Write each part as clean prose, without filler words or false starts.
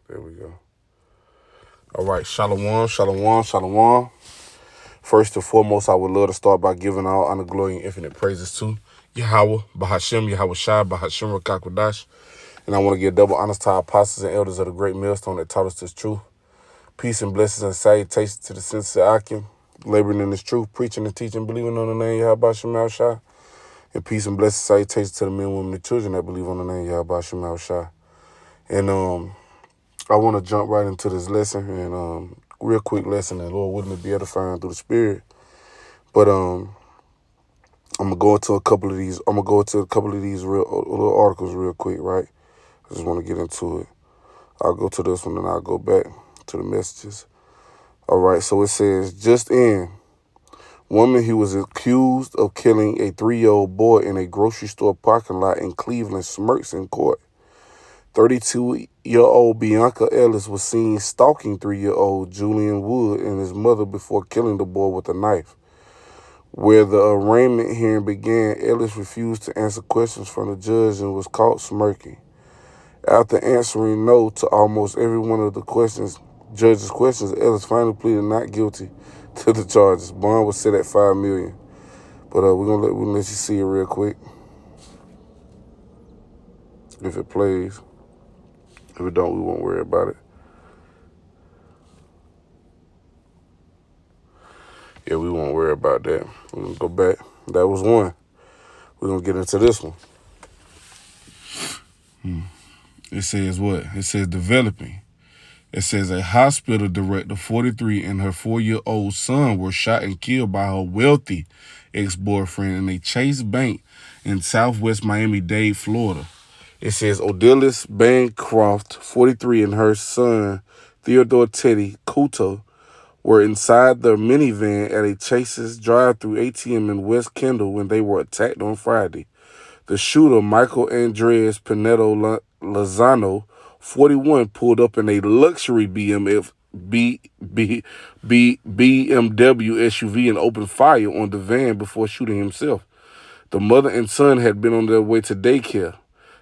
There we go. All right, shalom, shalom, shalom. First and foremost, I would love to start by giving all honor, glory, and infinite praises to Yahweh, Bahashem, Yahweh Shai, Bahashem, Rakakwadash. And I want to give double honors to our apostles and elders of the great millstone that taught us this truth. Peace and blessings and salutations to the sincere Akim, laboring in this truth, preaching and teaching, believing on the name Yahweh Shai. Shai. And peace and blessings and salutations to the men, women, and children that believe on the name Yahweh Shai. And I want to jump right into this lesson, and real quick lesson, and Lord willing to be edifying through the Spirit. But I'm gonna go into a couple of these. I'm gonna go into a couple of these real little articles real quick, right? I just want to get into it. I'll go to this one, and I'll go back to the messages. All right. So it says, just in, woman who was accused of killing a 3-year-old boy in a grocery store parking lot in Cleveland smirks in court. 32-year-old Bianca Ellis was seen stalking 3-year-old Julian Wood and his mother before killing the boy with a knife. Where the arraignment hearing began, Ellis refused to answer questions from the judge and was caught smirking. After answering no to almost every one of the judge's questions, Ellis finally pleaded not guilty to the charges. Bond was set at $5 million. But we're gonna let you see it real quick, if it plays. If it don't, we won't worry about it. Yeah, we won't worry about that. We're going to go back. That was one. We're going to get into this one. It says what? It says developing. It says a hospital director, 43, and her 4-year-old son were shot and killed by her wealthy ex-boyfriend in a Chase Bank in southwest Miami-Dade, Florida. It says Odilis Bancroft, 43, and her son, Theodore Teddy Couto, were inside the minivan at a Chase's drive-through ATM in West Kendall when they were attacked on Friday. The shooter, Michael Andres Pinedo Lozano, 41, pulled up in a luxury BMW SUV and opened fire on the van before shooting himself. The mother and son had been on their way to daycare.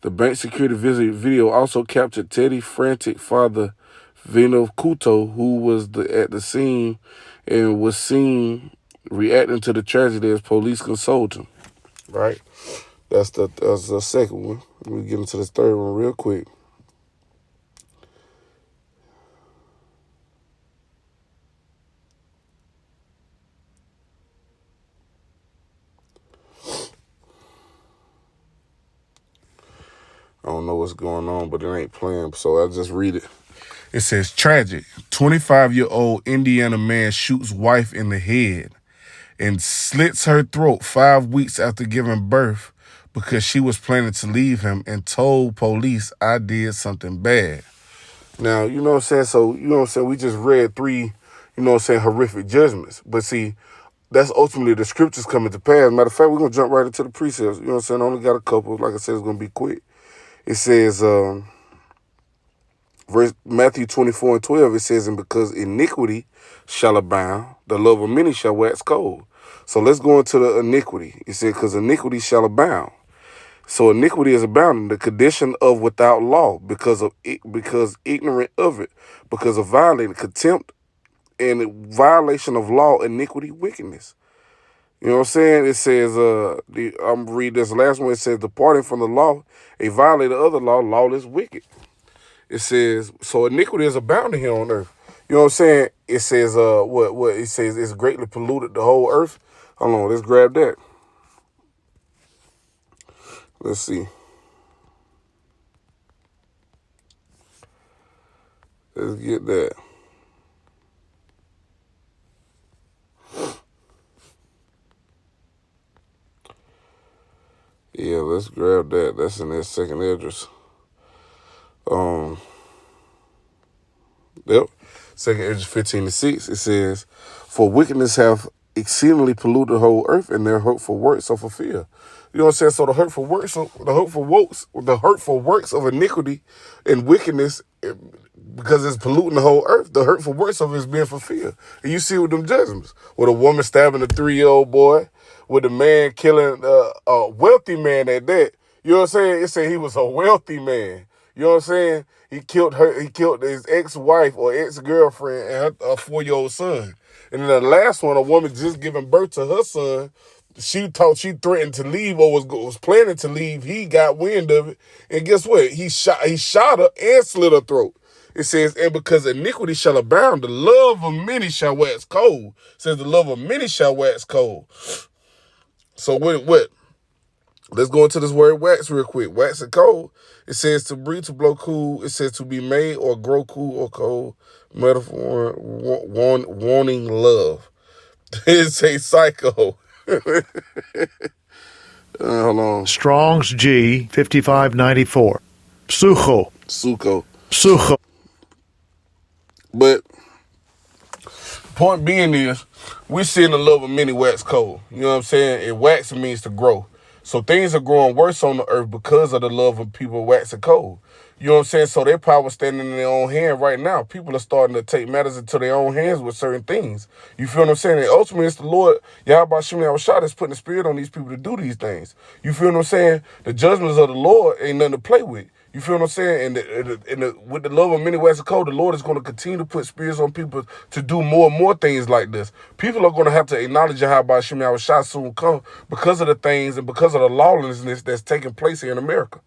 The bank security video also captured Teddy's frantic father, Vino Couto, who was at the scene and was seen reacting to the tragedy as police consoled him. Right? That's the second one. We'll get into this third one real quick. I don't know what's going on, but it ain't playing, so I'll just read it. It says, tragic. 25-year-old Indiana man shoots wife in the head and slits her throat 5 weeks after giving birth because she was planning to leave him and told police, I did something bad. Now, you know what I'm saying? So, you know what I'm saying? We just read 3, you know what I'm saying, horrific judgments. But see, that's ultimately the scriptures coming to pass. Matter of fact, we're going to jump right into the precepts. You know what I'm saying? I only got a couple. Like I said, it's going to be quick. It says, Matthew 24:12, it says, and because iniquity shall abound, the love of many shall wax cold. So let's go into the iniquity. It said, because iniquity shall abound. So iniquity is abounding, the condition of without law, because ignorant of it, because of violating contempt and violation of law, iniquity, wickedness. You know what I'm saying? It says, I'm reading this last one. It says, departing from the law, a violator of the law, lawless, wicked. It says, so iniquity is abounding here on earth. You know what I'm saying? It says, what? It says it's greatly polluted the whole earth. Hold on, let's grab that. Let's see. Let's get that. Yeah, let's grab that. That's in that second address. Yep. Second address 15-6. It says, for wickedness have exceedingly polluted the whole earth, and their hurtful works are fulfilled. You know what I'm saying? So the hurtful works of iniquity and wickedness, because it's polluting the whole earth, the hurtful works of it is being fulfilled. And you see with them judgments, with a woman stabbing a 3-year-old boy, with a man killing a wealthy man at that. You know what I'm saying? It said he was a wealthy man. You know what I'm saying? He killed her. He killed his ex-wife or ex-girlfriend and her 4-year-old son. And then the last one, a woman just giving birth to her son. She threatened to leave or was planning to leave. He got wind of it, and guess what? He shot her and slit her throat. It says, and because iniquity shall abound, the love of many shall wax cold. It says the love of many shall wax cold. So what? Let's go into this word wax real quick. Wax and cold. It says to breathe, to blow cool. It says to be made or grow cool or cold. Metaphor, wanting love. It's a psycho. Hold on. Strong's G 5594. Sucho. But point being is, we're seeing the love of many wax cold. You know what I'm saying? And wax means to grow. So things are growing worse on the earth because of the love of people waxing cold. You know what I'm saying? So their power standing in their own hand right now. People are starting to take matters into their own hands with certain things. You feel what I'm saying? And ultimately, it's the Lord, Yahweh Shem Yahushua, that's putting the spirit on these people to do these things. You feel what I'm saying? The judgments of the Lord ain't nothing to play with. You feel what I'm saying? And with the love of many wax and cold, the Lord is going to continue to put spirits on people to do more and more things like this. People are going to have to acknowledge Yahweh Shem Yahushua soon come because of the things and because of the lawlessness that's taking place here in America.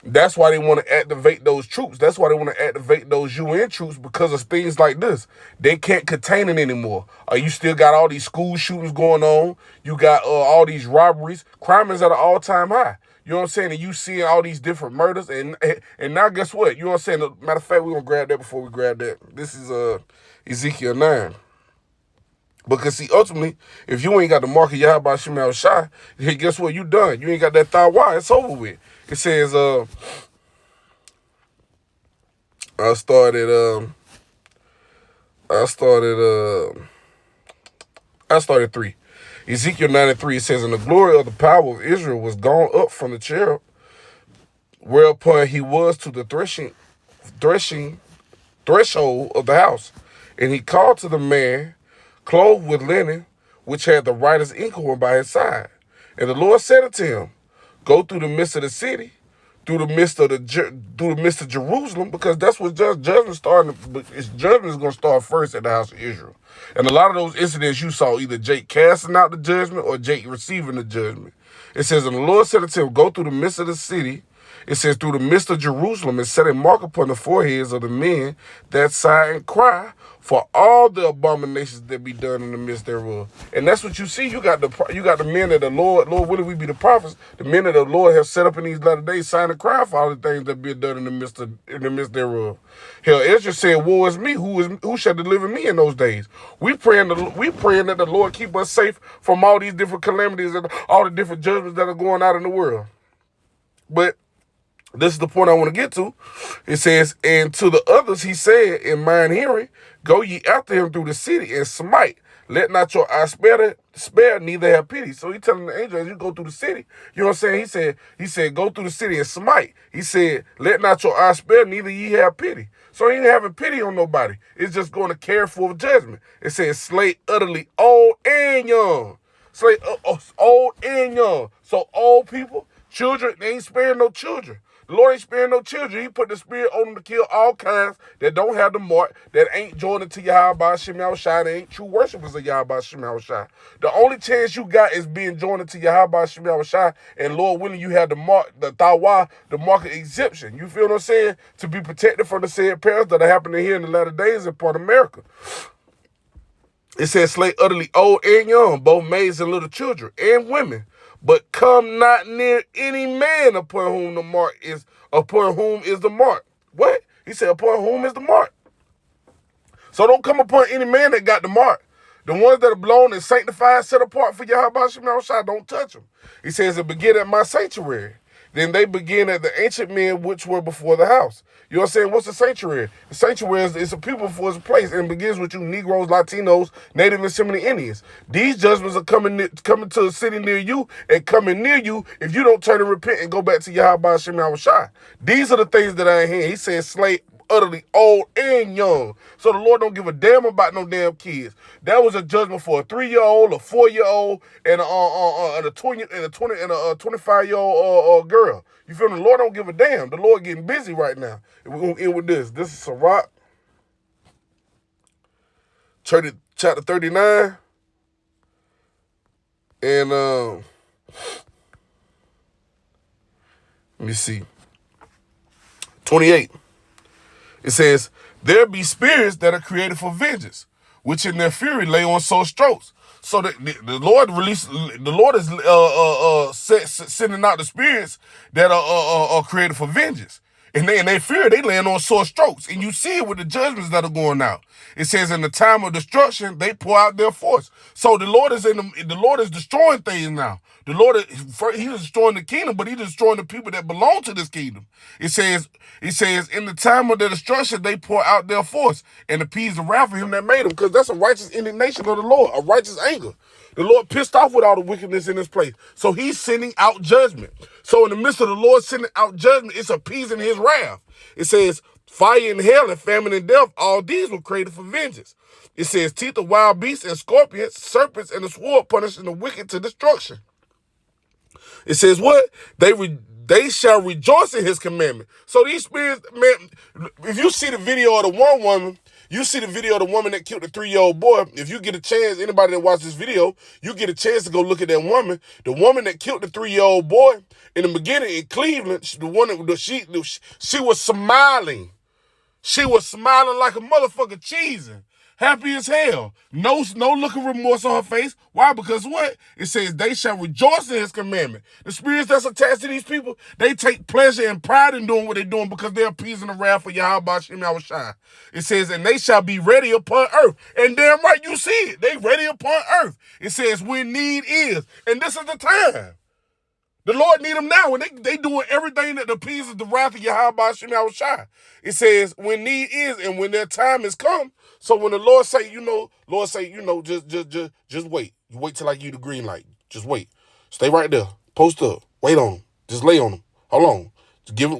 That's why they want to activate those troops. That's why they want to activate those UN troops, because of things like this. They can't contain it anymore. You still got all these school shootings going on. You got all these robberies. Crime is at an all-time high. You know what I'm saying? And you see all these different murders. And now guess what? You know what I'm saying? Matter of fact, we're going to grab that before we grab that. This is Ezekiel 9. Because see, ultimately, if you ain't got the mark of Yahweh Shem Yahushua, hey, guess what? You done. You ain't got that Thawa. It's over with. It says, I started 3. Ezekiel 9:3, it says, and the glory of the power of Israel was gone up from the cherub, whereupon he was to the threshold of the house. And he called to the man, clothed with linen, which had the writer's inkhorn by his side. And the Lord said unto him, go through the midst of the city, through the midst of Jerusalem, because that's what judgment starting. Judgment is going to start first at the house of Israel. And a lot of those incidents you saw, either Jake casting out the judgment or Jake receiving the judgment. It says, and the Lord said unto him, go through the midst of the city. It says, through the midst of Jerusalem, and set a mark upon the foreheads of the men that sigh and cry for all the abominations that be done in the midst thereof. And that's what you see. You got the men that the Lord willing we be the prophets, the men that the Lord have set up in these latter days, sign and cry for all the things that be done in the midst thereof. Hell, Ezra said, woe is me, who shall deliver me in those days? We praying that the Lord keep us safe from all these different calamities and all the different judgments that are going out in the world. But this is the point I want to get to. It says, and to the others he said in mine hearing, go ye after him through the city and smite. Let not your eye spare, neither have pity. So he telling the angel, as you go through the city, you know what I'm saying? He said, go through the city and smite. He said, let not your eye spare, neither ye have pity. So he ain't having pity on nobody. It's just going to care for judgment. It says, slay utterly old and young. Slay old and young. So old people, children, they ain't sparing no children. The Lord ain't sparing no children. He put the spirit on them to kill all kinds that don't have the mark, that ain't joined to Yahweh Shem Yahushua, they ain't true worshipers of Yahweh Shem Yahushua. The only chance you got is being joined to Yahweh Shem Yahushua, and Lord willing, you have the mark, the Thawa, the mark of exemption. You feel what I'm saying? To be protected from the said perils that are happening here in the latter days in part of America. It says, slay utterly old and young, both maids and little children, and women. But come not near any man upon whom is the mark. What? He said, upon whom is the mark. So don't come upon any man that got the mark. The ones that are blown and sanctified, set apart for Yahweh Shem Yahushua, don't touch them. He says, it begin at my sanctuary. Then they begin at the ancient men which were before the house. You know what I'm saying? What's the sanctuary? The sanctuary is a people before it's a place, and it begins with you Negroes, Latinos, Native and Seminole Indians. These judgments are coming to a city near you and coming near you if you don't turn and repent and go back to Yahweh Shem Yahushua. These are the things that I ain't here. He says, slay utterly old and young. So the Lord don't give a damn about no damn kids. That was a judgment for a 3-year-old, a 4-year-old, and a 25-year-old girl. You feel me? The Lord don't give a damn. The Lord getting busy right now. And we're gonna end with this. This is Sirach, chapter 39, and let me see, 28. It says, there be spirits that are created for vengeance, which in their fury lay on sore strokes. So the Lord is sending out the spirits that are created for vengeance. And they fear, they laying on sore strokes. And you see it with the judgments that are going out. It says in the time of destruction, they pour out their force. So the Lord is destroying things now. The Lord he's destroying the kingdom, but he's destroying the people that belong to this kingdom. It says, in the time of their destruction, they pour out their force and appease the wrath of him that made them. Because that's a righteous indignation of the Lord, a righteous anger. The Lord pissed off with all the wickedness in this place. So he's sending out judgment. So in the midst of the Lord sending out judgment, it's appeasing his wrath. It says, fire and hell and famine and death, all these were created for vengeance. It says, teeth of wild beasts and scorpions, serpents, and the sword punishing the wicked to destruction. It says what? They shall rejoice in his commandment. So these spirits, man, if you see the video of the one woman, you see the video of the woman that killed the 3-year-old boy. If you get a chance, anybody that watches this video, you get a chance to go look at that woman. The woman that killed the 3-year-old boy in the beginning in Cleveland, she was smiling. She was smiling like a motherfucker cheesing. Happy as hell. No look of remorse on her face. Why? Because what? It says they shall rejoice in his commandment. The spirits that's attached to these people, they take pleasure and pride in doing what they're doing because they're appeasing the wrath of Yahweh Shem Yahushua. It says, and they shall be ready upon earth. And damn right, you see it. They ready upon earth. It says when need is. And this is the time. The Lord need them now, and they doing everything that appeases the wrath of Yahweh Shem Yahushua. It says when need is and when their time is come. So when the Lord say, just wait. You wait till I give you the green light. Just wait. Stay right there. Post up. Wait on them. Just lay on them. Hold on.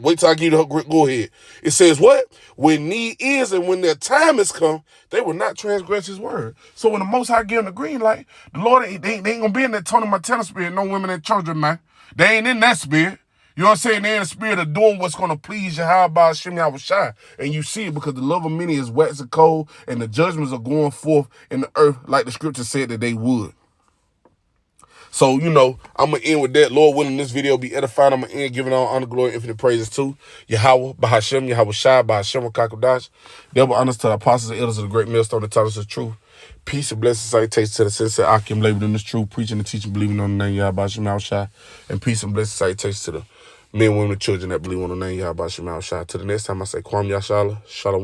Wait till I give you the go ahead. It says what? When need is and when their time has come, they will not transgress his word. So when the Most High give them the green light, the Lord they ain't gonna be in that Tony Montana spirit, no women and children, man. They ain't in that spirit. You know what I'm saying? They're in the spirit of doing what's going to please Yahweh Shem Yahushua. And you see it because the love of many is wet and cold, and the judgments are going forth in the earth like the scripture said that they would. So, I'm going to end with that. Lord willing, this video be edified. I'm going to end giving all honor, glory, infinite praises to Yahweh, Bahashem, Yahweh Shai, Bahashem, Kakodash. Double honors to the apostles and elders of the great millstone that taught us the truth. Peace and blessings, salutations to the sensei Akim, labored in this truth, preaching and teaching, believing on the name Yahweh Shem Yahushua. And peace and blessings, salutations to the men, women, and children that believe on the name Yahweh Shem Yahushua. Till the next time, I say, Kwam Yashala, Shalom.